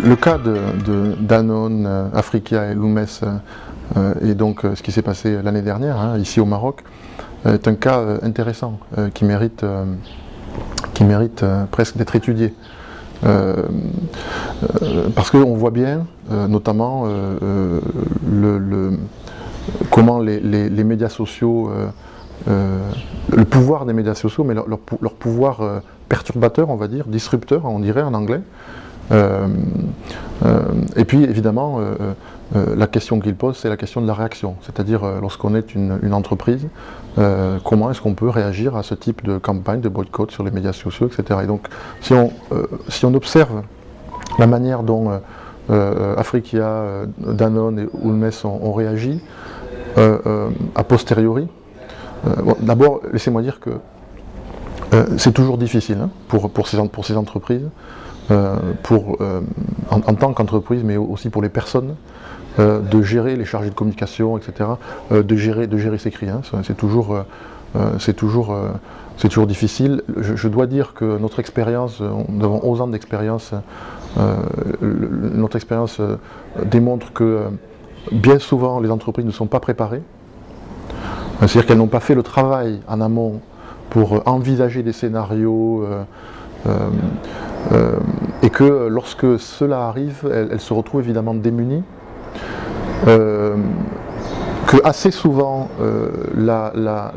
Le cas de Danone, Africa et Lumes, et donc ce qui s'est passé l'année dernière, ici au Maroc, est un cas intéressant qui mérite presque d'être étudié. Parce qu'on voit bien, notamment, comment les médias sociaux, le pouvoir des médias sociaux, mais leur pouvoir perturbateur, on va dire, disrupteur, on dirait en anglais. Et puis évidemment, la question qu'il pose, c'est la question de la réaction, c'est-à-dire lorsqu'on est une entreprise, comment est-ce qu'on peut réagir à ce type de campagne de boycott sur les médias sociaux, etc. Et donc, si on observe la manière dont Africa, Danone et Ulmes ont réagi a posteriori, bon, d'abord, laissez-moi dire que c'est toujours difficile pour ces entreprises, en tant qu'entreprise, mais aussi pour les personnes, de gérer les chargés de communication, etc., de gérer ces cris. C'est toujours difficile. Je dois dire que notre expérience, nous avons 11 ans d'expérience, notre expérience démontre que bien souvent les entreprises ne sont pas préparées. C'est-à-dire qu'elles n'ont pas fait le travail en amont pour envisager des scénarios, et que lorsque cela arrive, elles se retrouvent évidemment démunies, que assez souvent la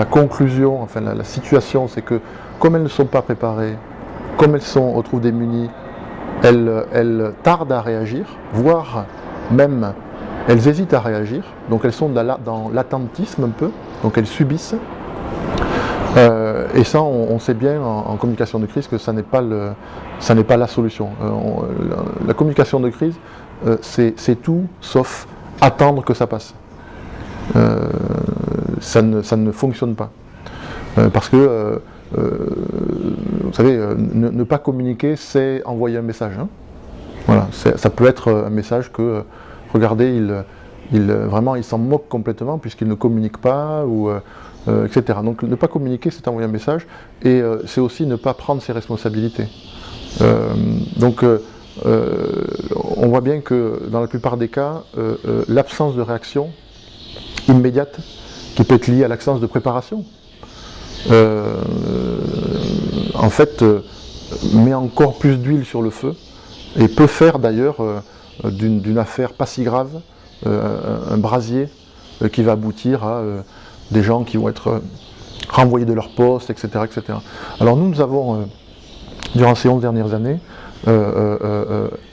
conclusion, enfin la situation, c'est que comme elles ne sont pas préparées, comme elles se retrouvent démunies, elles tardent à réagir, voire même elles hésitent à réagir, donc elles sont dans l'attentisme un peu, donc elles subissent. Et ça, on sait bien en communication de crise que ça n'est pas la solution. La communication de crise, c'est tout sauf attendre que ça passe. Ça ne fonctionne pas. Parce que, vous savez, ne pas communiquer, c'est envoyer un message. Voilà, ça peut être un message que, regardez, vraiment, il s'en moque complètement puisqu'il ne communique pas, ou etc. Donc ne pas communiquer, c'est envoyer un message, et c'est aussi ne pas prendre ses responsabilités. Donc on voit bien que dans la plupart des cas, l'absence de réaction immédiate, qui peut être liée à l'absence de préparation, en fait, met encore plus d'huile sur le feu, et peut faire d'ailleurs d'une affaire pas si grave un brasier qui va aboutir à des gens qui vont être renvoyés de leur poste, etc. etc. Alors nous avons, durant ces 11 dernières années,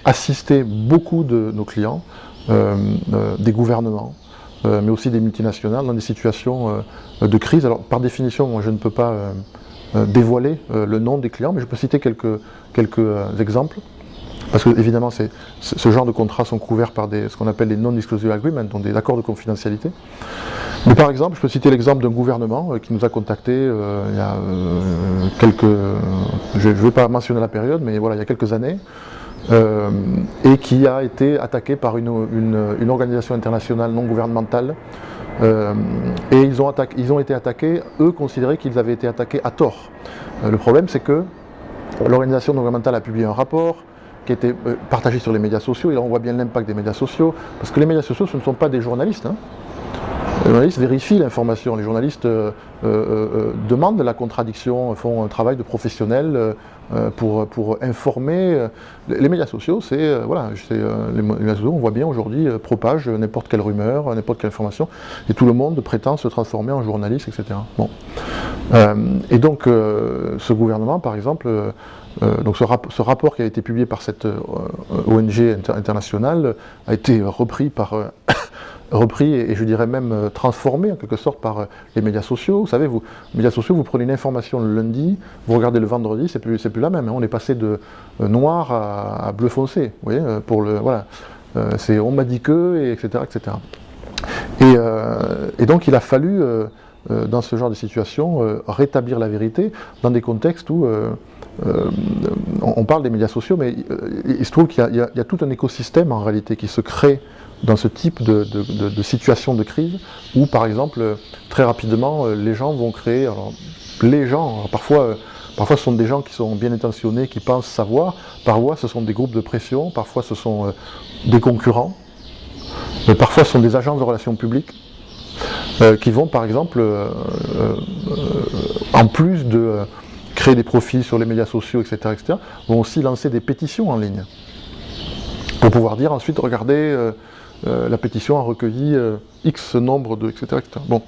assisté beaucoup de nos clients, des gouvernements, mais aussi des multinationales, dans des situations de crise. Alors par définition, moi je ne peux pas dévoiler le nom des clients, mais je peux citer quelques exemples. Parce que évidemment, ce genre de contrats sont couverts par ce qu'on appelle les non-disclosure agreements, donc des accords de confidentialité. Mais par exemple, je peux citer l'exemple d'un gouvernement qui nous a contactés il y a je ne vais pas mentionner la période, mais voilà, il y a quelques années, et qui a été attaqué par une organisation internationale non gouvernementale. Et ils ont été attaqués, eux considéraient qu'ils avaient été attaqués à tort. Le problème, c'est que l'organisation non gouvernementale a publié un rapport qui était partagé sur les médias sociaux, et là on voit bien l'impact des médias sociaux, parce que les médias sociaux, ce ne sont pas des journalistes. Les journalistes vérifient l'information, les journalistes demandent la contradiction, font un travail de professionnel pour informer. Les médias sociaux, les médias sociaux, on voit bien aujourd'hui, propagent n'importe quelle rumeur, n'importe quelle information, et tout le monde prétend se transformer en journaliste, etc. Bon. Et donc, ce gouvernement, par exemple, donc ce rapport qui a été publié par cette ONG internationale a été repris et je dirais même transformé en quelque sorte par les médias sociaux. Vous savez, les médias sociaux, vous prenez une information le lundi, vous regardez le vendredi, c'est plus la même. On est passé de noir à bleu foncé. Vous voyez, c'est on m'a dit que, et etc. etc. Et donc il a fallu, dans ce genre de situation, rétablir la vérité dans des contextes où on parle des médias sociaux, mais il se trouve qu'il y a tout un écosystème en réalité qui se crée dans ce type de situation de crise, où par exemple, très rapidement, les gens vont créer, parfois Parfois ce sont des gens qui sont bien intentionnés, qui pensent savoir, parfois ce sont des groupes de pression, parfois ce sont des concurrents, parfois ce sont des agences de relations publiques qui vont par exemple, en plus de créer des profils sur les médias sociaux, etc., vont aussi lancer des pétitions en ligne pour pouvoir dire ensuite, regardez, la pétition a recueilli X nombre de, etc. Bon,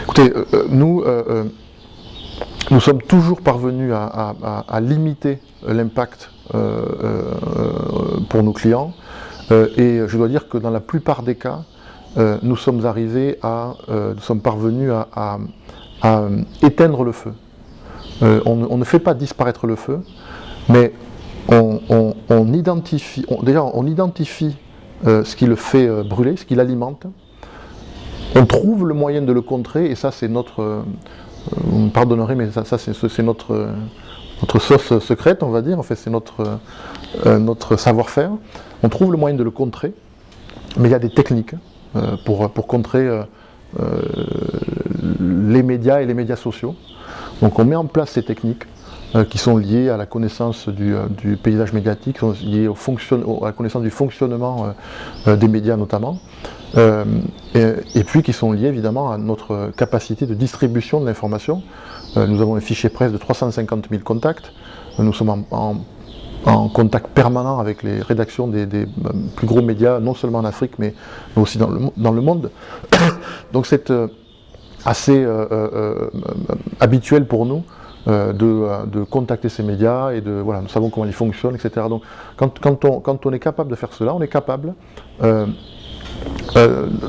écoutez, nous sommes toujours parvenus à limiter l'impact pour nos clients, et je dois dire que dans la plupart des cas, nous sommes parvenus à éteindre le feu. On ne fait pas disparaître le feu, mais on identifie ce qui le fait brûler, ce qui l'alimente. On trouve le moyen de le contrer, et ça c'est notre, vous me pardonnerez, mais ça c'est notre sauce secrète, on va dire, en fait c'est notre savoir-faire. On trouve le moyen de le contrer, mais il y a des techniques pour contrer les médias et les médias sociaux. Donc on met en place ces techniques qui sont liées à la connaissance du paysage médiatique, qui sont liées à la connaissance du fonctionnement des médias notamment, et puis qui sont liées évidemment à notre capacité de distribution de l'information. Nous avons un fichier presse de 350 000 contacts, nous sommes en contact permanent avec les rédactions des plus gros médias, non seulement en Afrique, mais aussi dans le monde. Donc c'est assez habituel pour nous de contacter ces médias, et voilà, nous savons comment ils fonctionnent, etc. Donc quand on est capable de faire cela, on est capable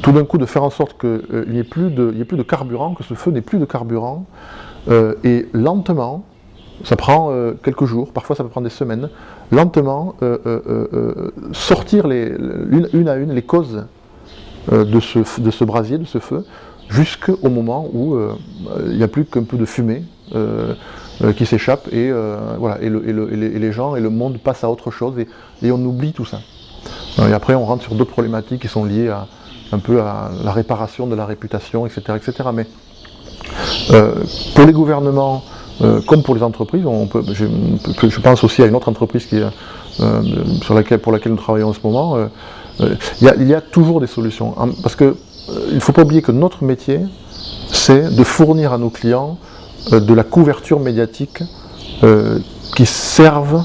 tout d'un coup de faire en sorte qu'il n'y ait plus de carburant, que ce feu n'ait plus de carburant, et lentement, ça prend quelques jours, parfois ça peut prendre des semaines, lentement sortir une à une les causes de ce brasier, de ce feu, jusqu'au moment où il n'y a plus qu'un peu de fumée qui s'échappe, et voilà, et les gens et le monde passent à autre chose, et on oublie tout ça. Et après on rentre sur d'autres problématiques qui sont liées un peu à la réparation de la réputation, etc. Mais pour les gouvernements, comme pour les entreprises, je pense aussi à une autre entreprise pour laquelle nous travaillons en ce moment, il y a toujours des solutions. Parce qu'il ne faut pas oublier que notre métier, c'est de fournir à nos clients de la couverture médiatique qui serve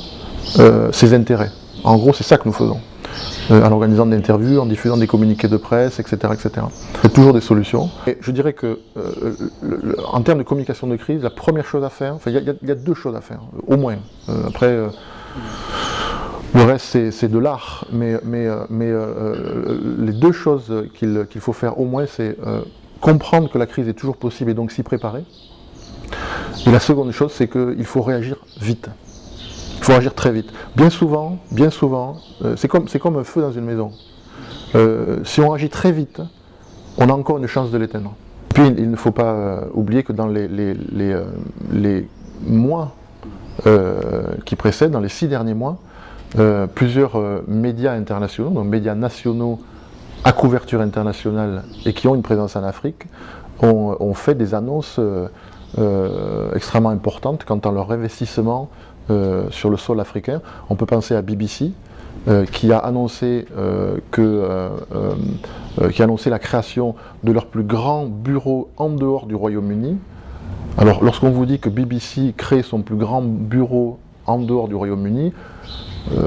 ses intérêts. En gros, c'est ça que nous faisons. En organisant des interviews, en diffusant des communiqués de presse, etc. Il y a toujours des solutions. Et je dirais que, en termes de communication de crise, la première chose à faire, enfin, il y a deux choses à faire, au moins. Après, le reste, c'est de l'art. Mais les deux choses qu'il faut faire au moins, c'est comprendre que la crise est toujours possible et donc s'y préparer. Et la seconde chose, c'est qu'il faut réagir vite. Il faut agir très vite. Bien souvent, c'est comme un feu dans une maison. Si on agit très vite, on a encore une chance de l'éteindre. Puis il ne faut pas oublier que dans les mois qui précèdent, dans les 6 derniers mois, plusieurs médias internationaux, donc médias nationaux à couverture internationale et qui ont une présence en Afrique, ont fait des annonces extrêmement importantes quant à leur investissement sur le sol africain. On peut penser à BBC, qui a annoncé la création de leur plus grand bureau en dehors du Royaume-Uni. Alors, lorsqu'on vous dit que BBC crée son plus grand bureau en dehors du Royaume-Uni,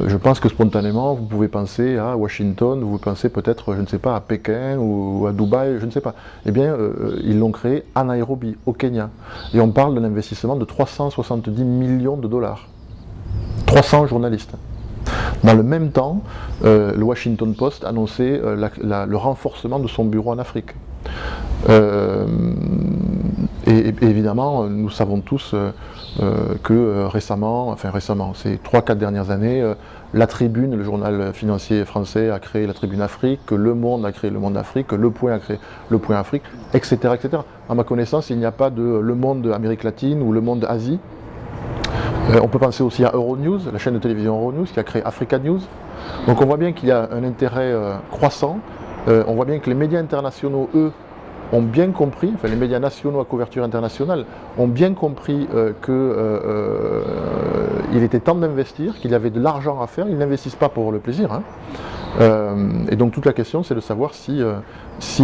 je pense que spontanément, vous pouvez penser à Washington, vous pensez peut-être, je ne sais pas, à Pékin ou à Dubaï, je ne sais pas. Eh bien, ils l'ont créé à Nairobi, au Kenya. Et on parle d'un investissement de 370 millions de dollars. 300 journalistes. Dans le même temps, le Washington Post annonçait le renforcement de son bureau en Afrique. Et évidemment, nous savons tous que récemment, ces 3-4 dernières années, La Tribune, le journal financier français, a créé La Tribune Afrique, que Le Monde a créé Le Monde Afrique, que Le Point a créé Le Point Afrique, etc. À ma connaissance, il n'y a pas de Le Monde Amérique latine ou Le Monde Asie. On peut penser aussi à Euronews, la chaîne de télévision Euronews, qui a créé Africa News. Donc on voit bien qu'il y a un intérêt croissant. On voit bien que les médias internationaux, eux, ont bien compris, enfin les médias nationaux à couverture internationale ont bien compris qu'il était temps d'investir, qu'il y avait de l'argent à faire, ils n'investissent pas pour le plaisir. Hein. Et donc toute la question c'est de savoir si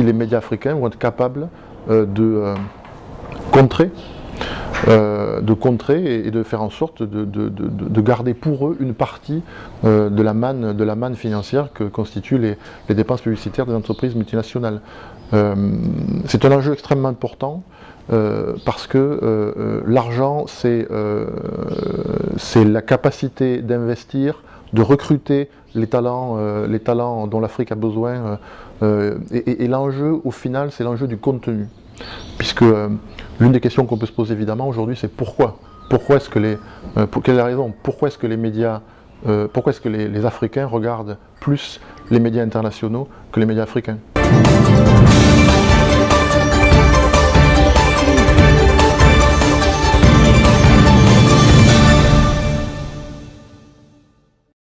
les médias africains vont être capables de contrer et de faire en sorte de garder pour eux une partie de la manne financière que constituent les dépenses publicitaires des entreprises multinationales. C'est un enjeu extrêmement important parce que l'argent c'est la capacité d'investir, de recruter les talents dont l'Afrique a besoin et l'enjeu au final c'est l'enjeu du contenu. Puisque l'une des questions qu'on peut se poser évidemment aujourd'hui, c'est pourquoi est-ce que quelle est la raison? Pourquoi est-ce que les médias, pourquoi est-ce que les Africains regardent plus les médias internationaux que les médias africains?